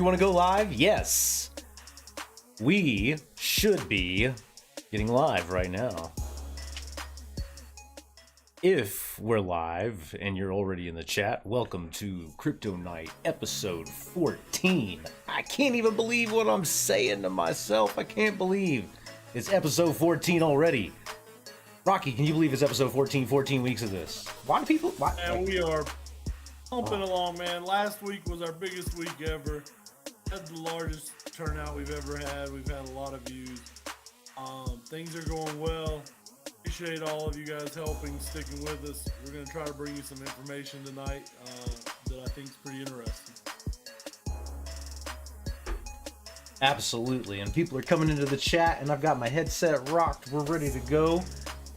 you want to go live? Yes. We should be getting live right now. If we're live and you're already in the chat, welcome to CryptoNite episode 14. I can't even believe what I'm saying to myself. I can't believe it's episode 14 already. Rocky, can you believe it's episode 14, 14 weeks of this? Why do people... Why? And we are pumping along, man. Last week was our biggest week ever. Had the largest turnout we've ever had. We've had a lot of views. Things are going well. Appreciate all of you guys helping, sticking with us. We're going to try to bring you some information tonight that I think is pretty interesting. Absolutely, and people are coming into the chat, and I've got my headset rocked. We're ready to go.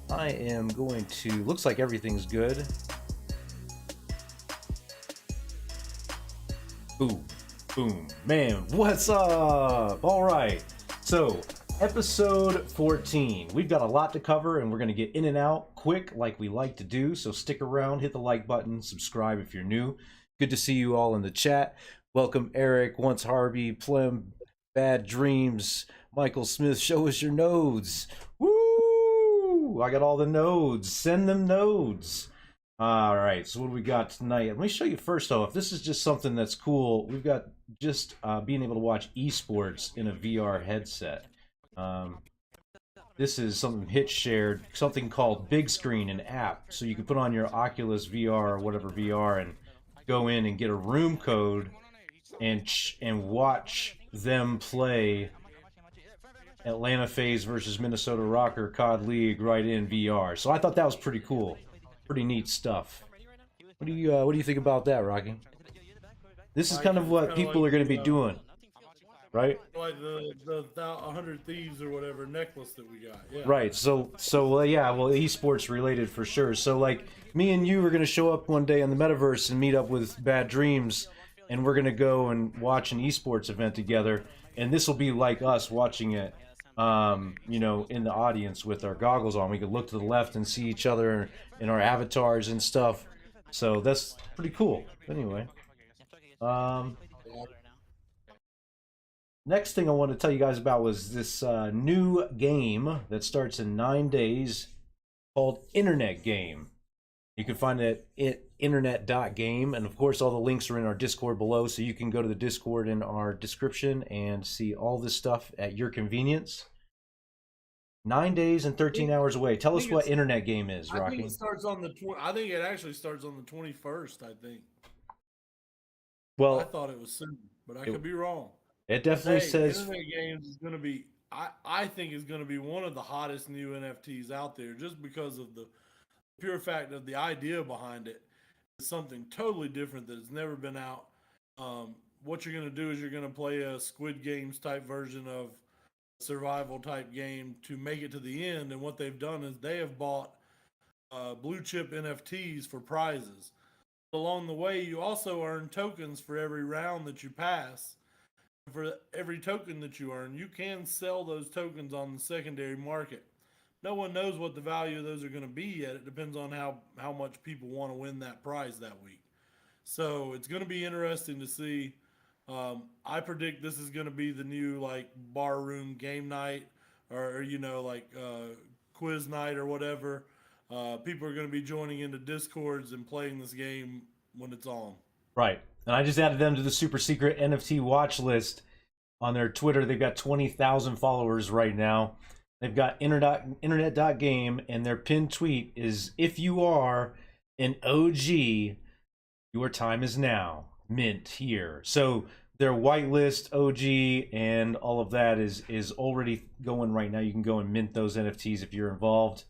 I am going to... Looks like everything's good. Boom. Boom. Man, what's up? All right. So, episode 14. We've got a lot to cover, and we're going to get in and out quick like we like to do. So stick around, hit the like button, subscribe if you're new. Good to see you all in the chat. Welcome, Eric, Once Harvey, Plem, Bad Dreams, Michael Smith. Show us your nodes. Woo! I got all the nodes. Send them nodes. All right, so what do we got tonight? Let me show you first off. This is just something that's cool. We've got just being able to watch esports in a VR headset. This is something Hit shared, something called Big Screen, an app. So you can put on your Oculus VR or whatever VR and go in and get a room code and watch them play Atlanta FaZe versus Minnesota Rocker COD League right in VR. So I thought that was pretty cool. Pretty neat stuff. What do you think about that, Rocky? This is kind of what people are going to be doing, right? Like the 100 Thieves or whatever necklace that we got. Yeah. Right. So yeah, well, esports related for sure. So like me and you are going to show up one day on the metaverse and meet up with Bad Dreams, and we're going to go and watch an esports event together, and this will be like us watching it. You know, in the audience with our goggles on. We could look to the left and see each other in our avatars and stuff. So that's pretty cool. Anyway, next thing I want to tell you guys about was this new game that starts in 9 days called Internet Game. You can find it at internet.game, and of course all the links are in our Discord below, so you can go to the Discord in our description and see all this stuff at your convenience. 9 days and 13 hours away. Tell us what Internet Game is, Rocky. I think it starts on the I think it actually starts on the 21st, I think. Well, I thought it was soon, but I could be wrong. It definitely says Internet Games is going to be I think is going to be one of the hottest new NFTs out there, just because of the pure fact of the idea behind it. It's something totally different that has never been out. What you're going to do is you're going to play a Squid Games type version of a survival type game to make it to the end. And what they've done is they have bought blue chip NFTs for prizes. Along the way, you also earn tokens for every round that you pass. For every token that you earn, you can sell those tokens on the secondary market. No one knows what the value of those are going to be yet. It depends on how much people want to win that prize that week. So it's going to be interesting to see. I predict this is going to be the new like bar room game night, or you know, like quiz night or whatever. People are going to be joining into Discords and playing this game when it's on. Right. And I just added them to the super secret NFT watch list on their Twitter. They've got 20,000 followers right now. They've got internet.game, and their pinned tweet is, "If you are an OG, your time is now. Mint here." So their whitelist OG and all of that is already going right now. You can go and mint those NFTs if you're involved.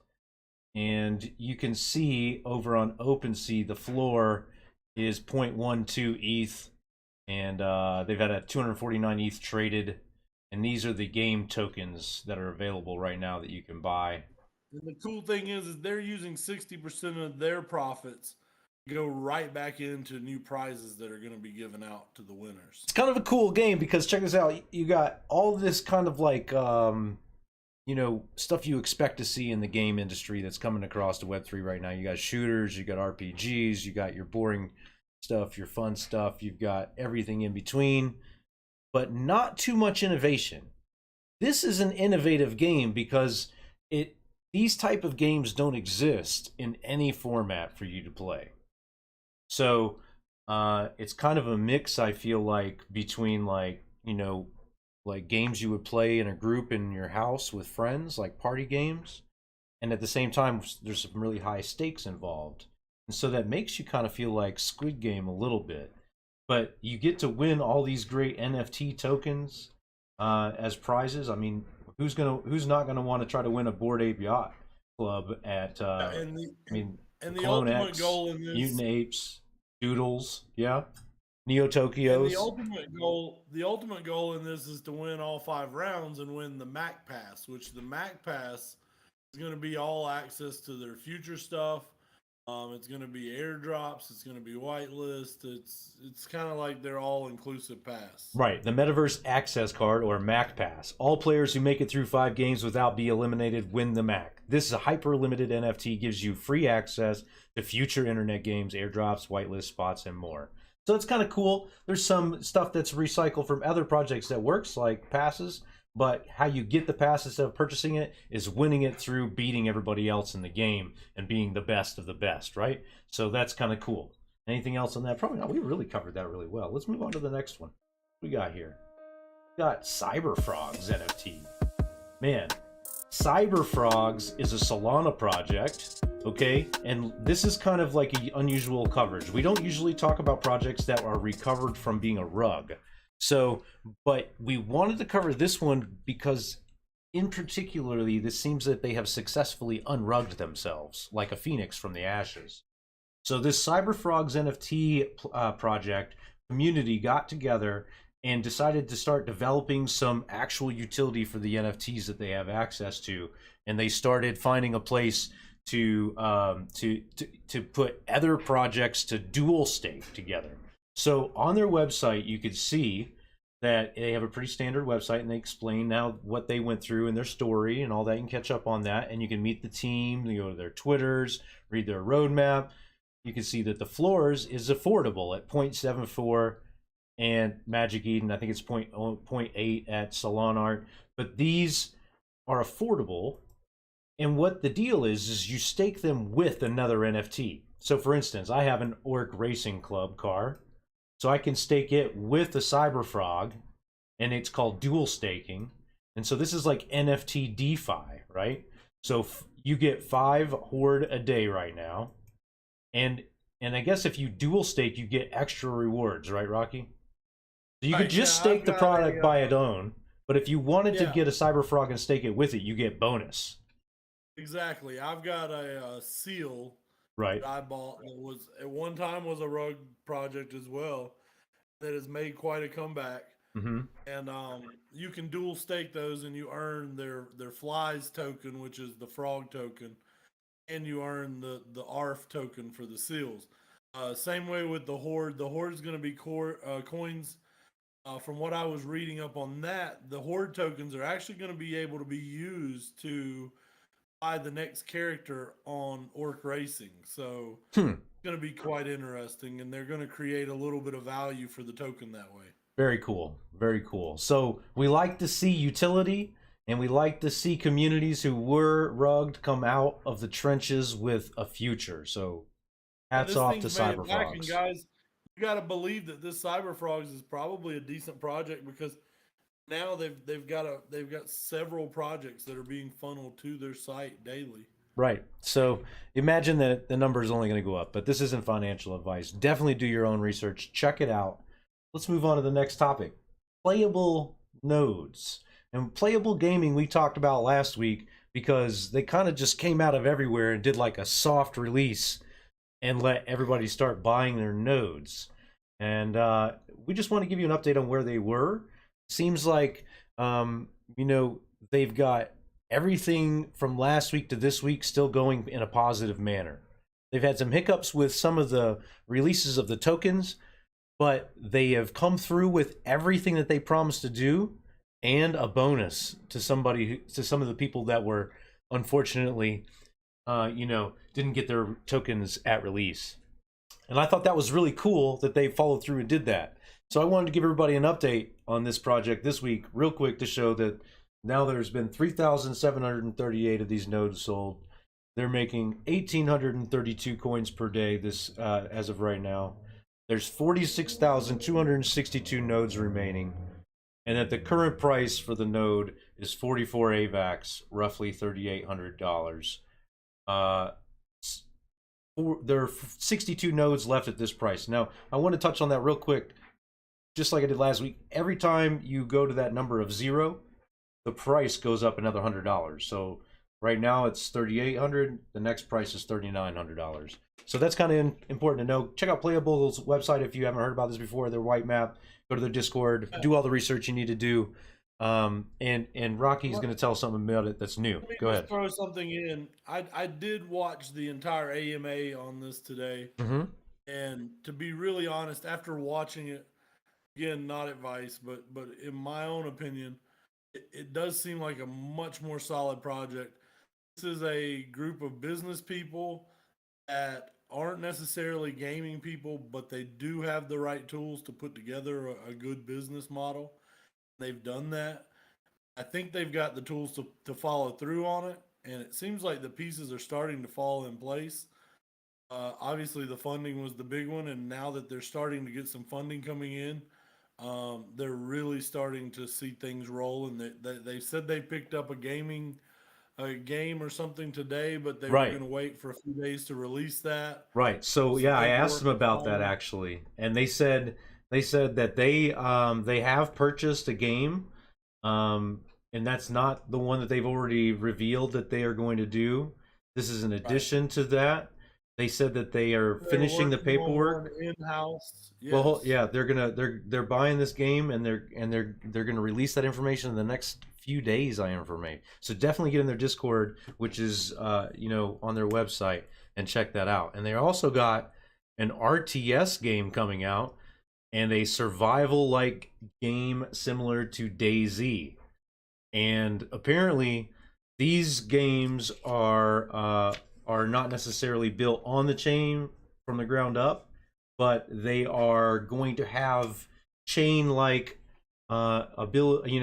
And you can see over on OpenSea, the floor is 0.12 ETH, and they've had a 249 ETH traded. And these are the game tokens that are available right now that you can buy. And the cool thing is they're using 60% of their profits to go right back into new prizes that are going to be given out to the winners. It's kind of a cool game because check this out. You got all this kind of like, you know, stuff you expect to see in the game industry that's coming across to Web3 right now. You got shooters, you got RPGs, you got your boring stuff, your fun stuff. You've got everything in between. but not too much innovation. This is an innovative game because these type of games don't exist in any format for you to play. So it's kind of a mix, I feel like, between like, you know, like games you would play in a group in your house with friends, like party games, and at the same time there's some really high stakes involved, and so that makes you kind of feel like Squid Game a little bit. But you get to win all these great NFT tokens as prizes. I mean, who's not gonna want to try to win a Bored Ape Yacht Club at and the Clone ultimate X, goal in this, Mutant Apes, Doodles, yeah, Neo and Tokyos. the ultimate goal in this is to win all 5 rounds and win the Mac Pass, which the Mac Pass is going to be all access to their future stuff. It's going to be airdrops. It's going to be whitelist. It's kind of like their all-inclusive pass. Right, the Metaverse Access Card, or Mac Pass. All players who make it through 5 games without being eliminated win the Mac. This is a hyper-limited NFT, gives you free access to future internet games, airdrops, whitelist spots, and more. So it's kind of cool. There's some stuff that's recycled from other projects that works, like passes, but how you get the pass instead of purchasing it is winning it through beating everybody else in the game and being the best of the best, right? So that's kind of cool. Anything else on that? Probably not. We really covered that really well. Let's move on to the next one. What we got here? We got CyberFrogz NFT. Man, CyberFrogz is a Solana project, okay? And this is kind of like an unusual coverage. We don't usually talk about projects that are recovered from being a rug. So, but we wanted to cover this one because in particularly, this seems that they have successfully unrugged themselves like a phoenix from the ashes. So this CyberFrogz NFT project community got together and decided to start developing some actual utility for the NFTs that they have access to, and they started finding a place to put other projects to dual stake together. So on their website, you could see that they have a pretty standard website, and they explain now what they went through in their story and all that. You can catch up on that, and you can meet the team. You go to their Twitters, read their roadmap. You can see that the floors is affordable at 0.74 and Magic Eden. I think it's 0.8 at Salonart. But these are affordable. And what the deal is you stake them with another NFT. So for instance, I have an Orc Racing Club car. So I can stake it with a CyberFrog, and it's called dual staking. And so this is like NFT DeFi, right? So you get 5 Horde a day right now. And I guess if you dual stake, you get extra rewards, right, Rocky? So you could just stake the product by its own, but if you wanted to get a CyberFrog and stake it with it, you get bonus. Exactly. I've got a seal. Right. I bought that was at one time was a rug project as well that has made quite a comeback. Mm-hmm. And you can dual stake those, and you earn their flies token, which is the frog token, and you earn the ARF token for the seals. Same way with the Horde. The Horde is going to be coins. From what I was reading up on that, the Horde tokens are actually going to be able to be used to buy the next character on Orc Racing. So it's going to be quite interesting, and they're going to create a little bit of value for the token that way. Very cool. Very cool. So we like to see utility, and we like to see communities who were rugged come out of the trenches with a future. So hats off to CyberFrogz. And guys, you got to believe that this CyberFrogz is probably a decent project, because now they've got several projects that are being funneled to their site daily. Right. So imagine that the number is only going to go up, but this isn't financial advice. Definitely do your own research. Check it out. Let's move on to the next topic. Playable nodes. And playable gaming we talked about last week because they kind of just came out of everywhere and did like a soft release and let everybody start buying their nodes. And we just want to give you an update on where they were. Seems like, they've got everything from last week to this week still going in a positive manner. They've had some hiccups with some of the releases of the tokens, but they have come through with everything that they promised to do, and a bonus to some of the people that were unfortunately, didn't get their tokens at release. And I thought that was really cool that they followed through and did that. So I wanted to give everybody an update on this project this week, real quick, to show that now there's been 3,738 of these nodes sold. They're making 1,832 coins per day this as of right now. There's 46,262 nodes remaining, and that the current price for the node is 44 AVAX, roughly $3,800. There are 62 nodes left at this price. Now, I want to touch on that real quick, just like I did last week. Every time you go to that number of 0, the price goes up another $100. So right now it's $3,800. The next price is $3,900. So that's kind of important to know. Check out Playabull's website if you haven't heard about this before. Their white map. Go to their Discord. Do all the research you need to do. And Rocky's going to tell something about it that's new. Go ahead. Throw something in. I did watch the entire AMA on this today, and to be really honest, after watching it, again, not advice, but in my own opinion, it does seem like a much more solid project. This is a group of business people that aren't necessarily gaming people, but they do have the right tools to put together a good business model. They've done that. I think they've got the tools to follow through on it, and it seems like the pieces are starting to fall in place. Obviously, the funding was the big one, and now that they're starting to get some funding coming in, they're really starting to see things roll. And they said they picked up a game or something today, but they were going to wait for a few days to release that. Right. So yeah, I asked them about that actually, and they said that they have purchased a game, and that's not the one that they've already revealed that they are going to do. This is an addition to that. They said that they're finishing the paperwork in-house. Yes. Well, yeah, they're buying this game, and they're gonna release that information in the next few days, I inform. So definitely get in their Discord, which is on their website, and check that out. And they also got an RTS game coming out, and a survival-like game similar to DayZ. And apparently, these games are not necessarily built on the chain from the ground up, but they are going to have chain-like ability.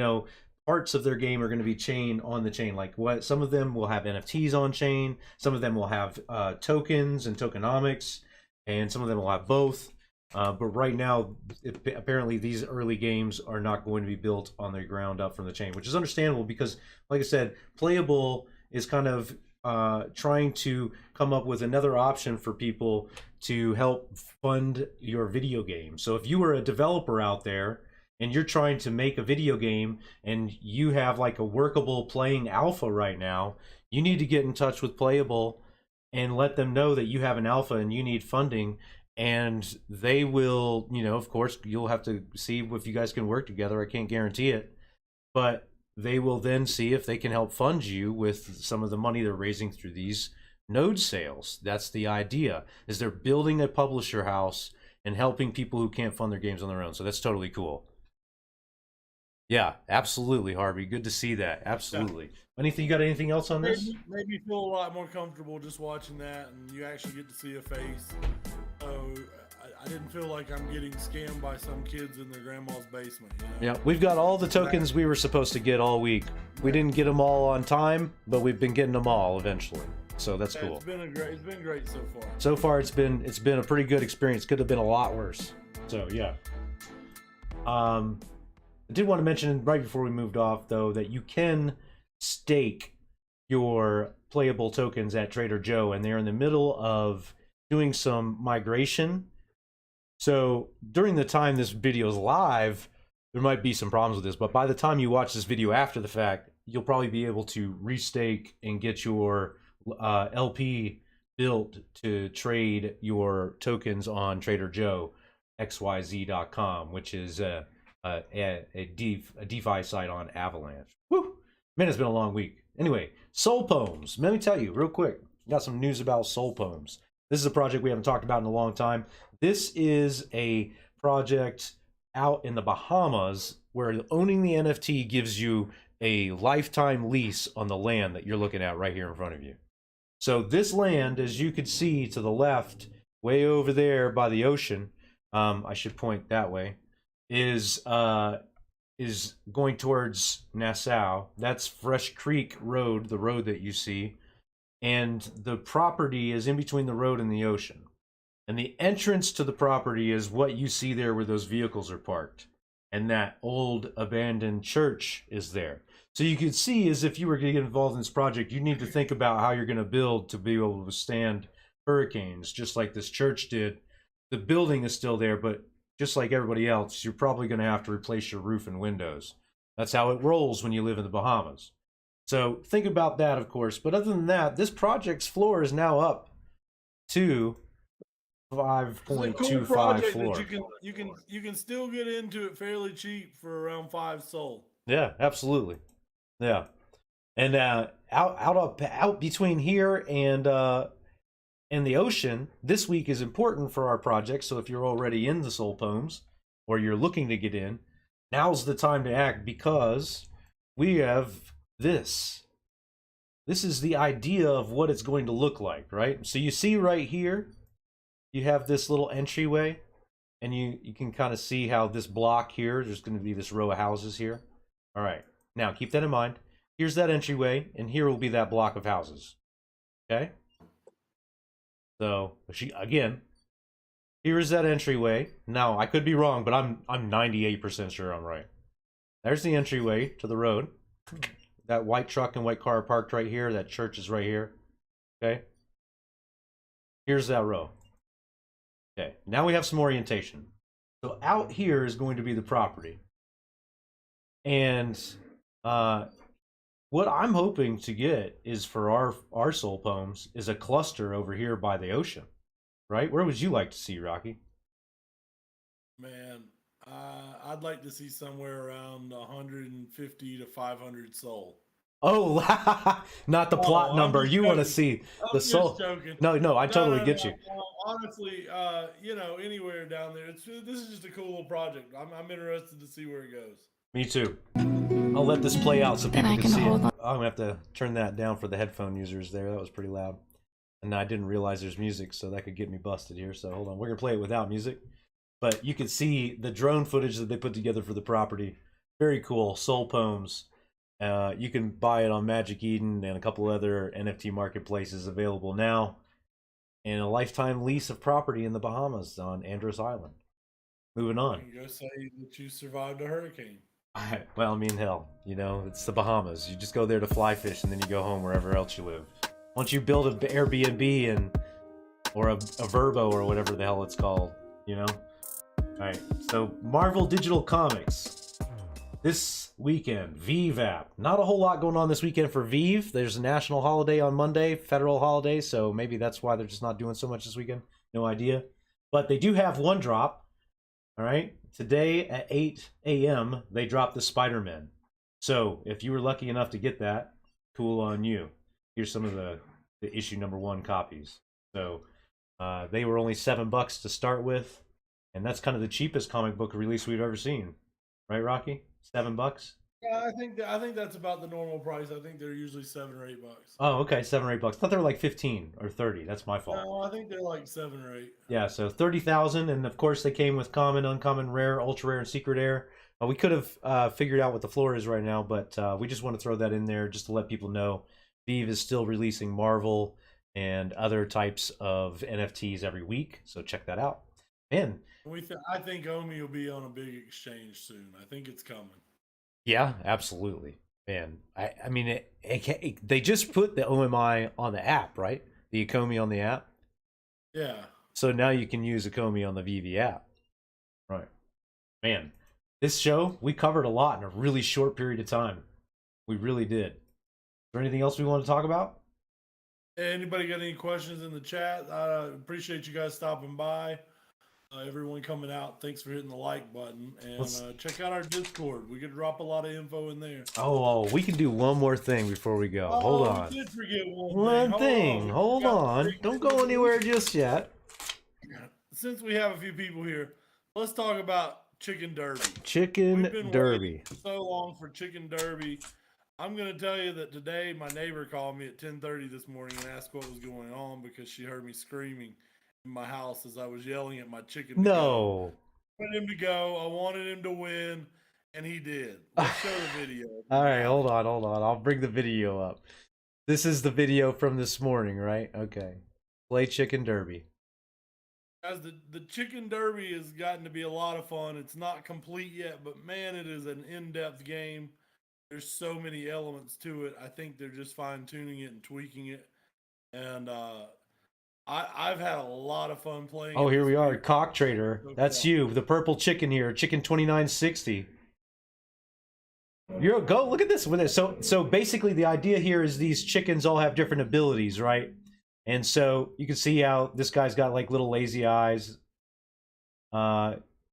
Parts of their game are going to be chain on the chain. Like some of them will have NFTs on chain, some of them will have tokens and tokenomics, and some of them will have both. But right now, apparently these early games are not going to be built on the ground up from the chain, which is understandable because, like I said, Playabull is kind of trying to come up with another option for people to help fund your video game. So if you were a developer out there and you're trying to make a video game and you have like a workable playing alpha right now, you need to get in touch with Playabull and let them know that you have an alpha and you need funding, and they will, of course, you'll have to see if you guys can work together. I can't guarantee it, but they will then see if they can help fund you with some of the money they're raising through these node sales. That's the idea, is they're building a publisher house and helping people who can't fund their games on their own. So that's totally cool. Yeah, absolutely, Harvey. Good to see that. Absolutely. Yeah. You got anything else on this? Made me feel a lot more comfortable just watching that, and you actually get to see a face. So I didn't feel like I'm getting scammed by some kids in their grandma's basement. Yeah, we've got all the tokens we were supposed to get all week. We didn't get them all on time, but we've been getting them all eventually. So that's cool. It's been great so far. So far, it's been a pretty good experience. Could have been a lot worse. So yeah. I did want to mention right before we moved off, though, that you can stake your playable tokens at Trader Joe, and they're in the middle of doing some migration. So during the time this video is live, there might be some problems with this, but by the time you watch this video after the fact, you'll probably be able to restake and get your LP built to trade your tokens on Trader Joe xyz.com, which is a DeFi site on Avalanche. Woo! Man, it's been a long week. Anyway, Soul Poems. Let me tell you real quick. Got some news about Soul Poems. This is a project we haven't talked about in a long time. This is a project out in the Bahamas where owning the NFT gives you a lifetime lease on the land that you're looking at right here in front of you. So this land, as you could see to the left, way over there by the ocean, I should point that way. is going towards Nassau. That's Fresh Creek Road, the road that you see, and the property is in between the road and the ocean. And the entrance to the property is what you see there where those vehicles are parked. And that old abandoned church is there. So you could see, as if you were going to get involved in this project, you need to think about how you're going to build to be able to withstand hurricanes, just like this church did. The building is still there, but just like everybody else, you're probably going to have to replace your roof and windows. That's how it rolls when you live in the Bahamas. So think about that, of course. But other than that, this project's floor is now up to 5.25 floor. You can still get into it fairly cheap for around 5 SOL. Yeah, absolutely. Yeah, and out between here and the ocean, this week is important for our project. So if you're already in the Soul Poems or you're looking to get in, now's the time to act, because we have this. This is the idea of what it's going to look like, right? So you see right here, you have this little entryway, and you can kind of see how this block here, there's going to be this row of houses here. All right, now keep that in mind. Here's that entryway, and here will be that block of houses. Okay? So, again, here is that entryway. Now, I could be wrong, but I'm 98% sure I'm right. There's the entryway to the road. That white truck and white car are parked right here. That church is right here. Okay? Here's that row. Okay, now we have some orientation. So out here is going to be the property. And what I'm hoping to get is, for our Soul Poems, is a cluster over here by the ocean. Right? Where would you like to see, Rocky? Man, I'd like to see somewhere around 150 to 500 SOL. Oh, not the plot number. You want to see the soul? No, I totally get you. Honestly, anywhere down there. This is just a cool little project. I'm interested to see where it goes. Me too. I'll let this play out so people can see it. I'm gonna have to turn that down for the headphone users there. That was pretty loud, and I didn't realize there's music, so that could get me busted here. So hold on, we're gonna play it without music, but you can see the drone footage that they put together for the property. Very cool. Soul Poems. You can buy it on Magic Eden and a couple other NFT marketplaces available now, and a lifetime lease of property in the Bahamas on Andros Island. Moving on. You can go say that you survived a hurricane. Well, I mean, hell, it's the Bahamas. You just go there to fly fish, and then you go home wherever else you live. Once you build an Airbnb or a Verbo or whatever the hell it's called, All right. So Marvel Digital Comics. This weekend, VEVE app. Not a whole lot going on this weekend for VEVE. There's a national holiday on Monday, federal holiday, so maybe that's why they're just not doing so much this weekend. No idea. But they do have one drop. All right. Today at 8 a.m., they dropped the Spider-Man. So if you were lucky enough to get that, cool on you. Here's some of the issue #1 copies. So they were only $7 to start with, and that's kind of the cheapest comic book release we've ever seen. Right, Rocky? $7? Yeah, I think that's about the normal price. I think they're usually $7 or $8. Oh, okay, $7 or $8. I thought they were like 15 or 30. That's my fault. No, I think they're like 7 or 8. Yeah, so 30,000, and of course they came with common, uncommon, rare, ultra rare, and secret air. We could have figured out what the floor is right now, but we just want to throw that in there just to let people know VEVE is still releasing Marvel and other types of NFTs every week, so check that out. And I think OMI will be on a big exchange soon. I think it's coming. Yeah, absolutely, man. I mean, they just put the OMI on the app, right? The ECOMI on the app. Yeah. So now you can use ECOMI on the VEVE app. Right. Man, this show, we covered a lot in a really short period of time. We really did. Is there anything else we want to talk about? Anybody got any questions in the chat? I appreciate you guys stopping by. Everyone coming out, thanks for hitting the like button, and check out our Discord. We could drop a lot of info in there. Oh, we can do one more thing before we go. Hold on. We did forget one thing. Hold on. Don't go anywhere just yet. Since we have a few people here, let's talk about Chicken Derby. Chicken Derby. So long for Chicken Derby. I'm going to tell you that today my neighbor called me at 10:30 this morning and asked what was going on because she heard me screaming in my house as I was yelling at my chicken. No. wanted him to go. I wanted him to win, and he did. Let's show the video. All right, hold on. I'll bring the video up. This is the video from this morning, right? Okay. Play Chicken Derby. Guys, the Chicken Derby has gotten to be a lot of fun. It's not complete yet, but man, it is an in-depth game. There's so many elements to it. I think they're just fine-tuning it and tweaking it. And I've had a lot of fun playing. Oh, here we are, Cock Trader. That's you, the purple chicken here, Chicken 2960. Go look at this with it. So basically the idea here is these chickens all have different abilities, right? And so you can see how this guy's got like little lazy eyes.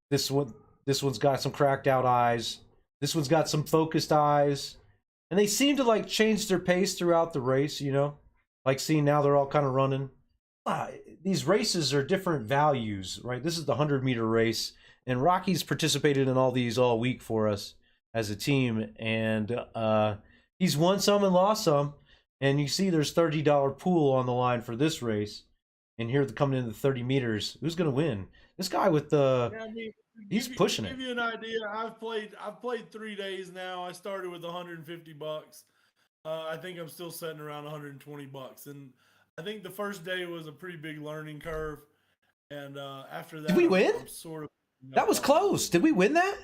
This one's got some cracked out eyes. This one's got some focused eyes. And they seem to like change their pace throughout the race, you know? Like see now they're all kind of running. These races are different values, right? This is the 100-meter race, and Rocky's participated in all these all week for us as a team, and he's won some and lost some. And you see there's $30 pool on the line for this race. And here coming into the 30 meters, who's going to win? This guy with the he's pushing it. To give you an idea, I've played 3 days now. I started with 150 bucks. I think I'm still sitting around 120 bucks. And I think the first day was a pretty big learning curve. And after that, did we win? I'm sort of that was close. Did we win that?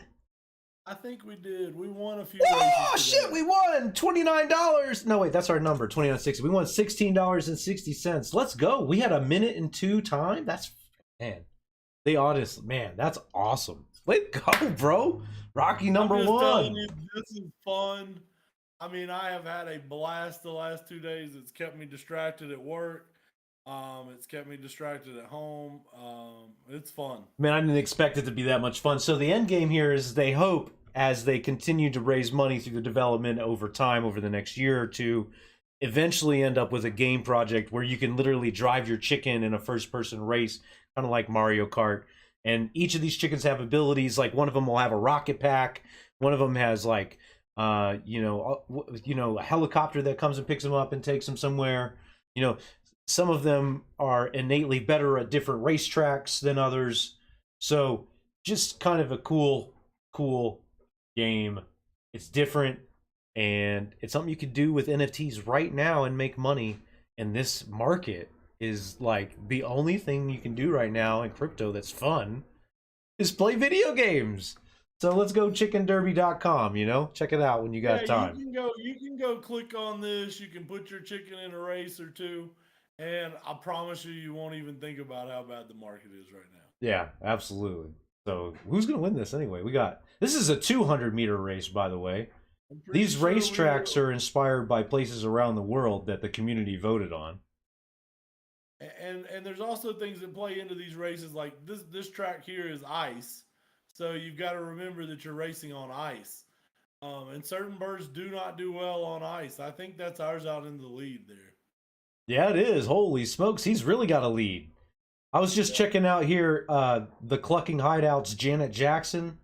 I think we did. We won a few. Oh shit! We won $29. No wait, that's our number. $29.60. We won $16.60. Let's go. We had a 1:02 time. That's man. They honestly, man, that's awesome. Let's go, bro. Rocky number I'm just one. telling you, this is fun. I mean, I have had a blast the last 2 days. It's kept me distracted at work. It's kept me distracted at home. It's fun. Man, I didn't expect it to be that much fun. So the end game here is they hope, as they continue to raise money through the development over time, over the next year or two, eventually end up with a game project where you can literally drive your chicken in a first-person race, kind of like Mario Kart. And each of these chickens have abilities. Like one of them will have a rocket pack. One of them has like, a helicopter that comes and picks them up and takes them somewhere. You know, some of them are innately better at different racetracks than others. So just kind of a cool game. It's different, and it's something you could do with NFTs right now and make money. And this market is like the only thing you can do right now in crypto that's fun is play video games. So let's go chickenderby.com, you know? Check it out when you got time. You can go click on this. You can put your chicken in a race or two. And I promise you won't even think about how bad the market is right now. Yeah, absolutely. So who's going to win this anyway? This is a 200-meter race, by the way. These racetracks are inspired by places around the world that the community voted on. And there's also things that play into these races, like this track here is ice. So you've got to remember that you're racing on ice. And certain birds do not do well on ice. I think that's ours out in the lead there. Yeah, it is. Holy smokes, he's really got a lead. I was just checking out here the Clucking Hideouts, Janet Jackson,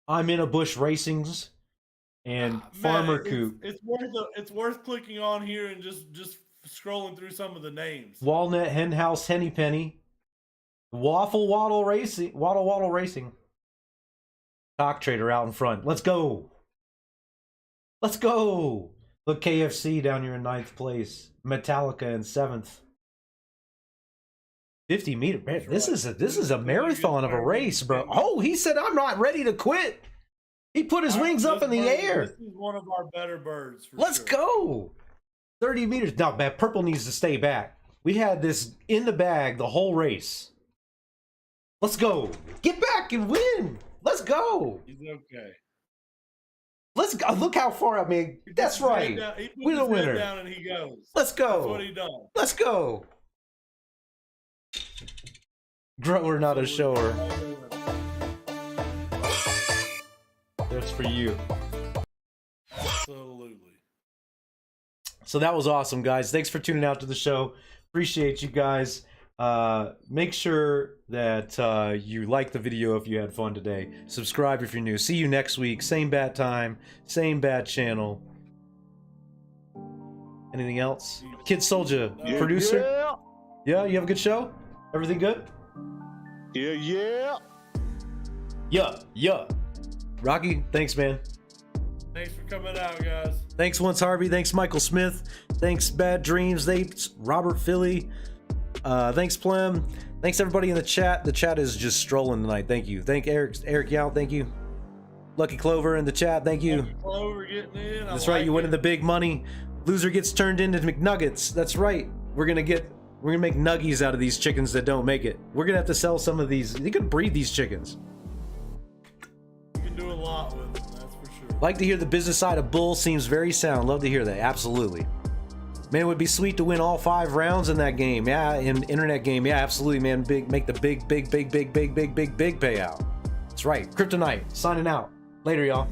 I'm in a Bush Racings, and Farmer Coop. It's worth clicking on here and just scrolling through some of the names. Walnut Hen House Henny Penny, Waddle Waddle Racing. Cock Trader out in front. Let's go. Let's go. Look, KFC down here in 9th place. Metallica in 7th. 50 meter. Man, this is a marathon of a race, bro. Oh, he said, I'm not ready to quit. He put his wings up in the air. This is one of our better birds. Let's go. 30 meters. No, man, purple needs to stay back. We had this in the bag the whole race. Let's go. Get back and win. Let's go. He's okay. Let's go. Look how far I mean. That's right. We're the winner. Down and he goes. Let's go. That's what he does. Let's go. Grower, not a shower. That's for you. Absolutely. So that was awesome, guys. Thanks for tuning out to the show. Appreciate you guys. Make sure that you like the video if you had fun today. Subscribe if you're new. See you next week. Same bat time, same bat channel. Anything else? Kid Soldier, producer? Yeah, you have a good show? Everything good? Yeah. Yeah. Rocky, thanks, man. Thanks for coming out, guys. Thanks once, Harvey. Thanks, Michael Smith. Thanks, Bad Dreams. Thanks, Robert Philly. Thanks, Plem. Thanks, everybody in the chat. The chat is just strolling tonight. Thank you. Thank Eric Yao. Thank you. Lucky Clover in the chat. Thank you. Lucky Clover getting in. That's right. You winning the big money. Loser gets turned into McNuggets. That's right. We're gonna make nuggies out of these chickens that don't make it. We're gonna have to sell some of these. You can breed these chickens. You can do a lot with them, that's for sure. Like to hear the business side of Bull. Seems very sound. Love to hear that. Absolutely. Man, it would be sweet to win all 5 rounds in that game. Yeah, in internet game. Yeah, absolutely, man. Make the big payout. That's right. CryptoNite signing out. Later, y'all.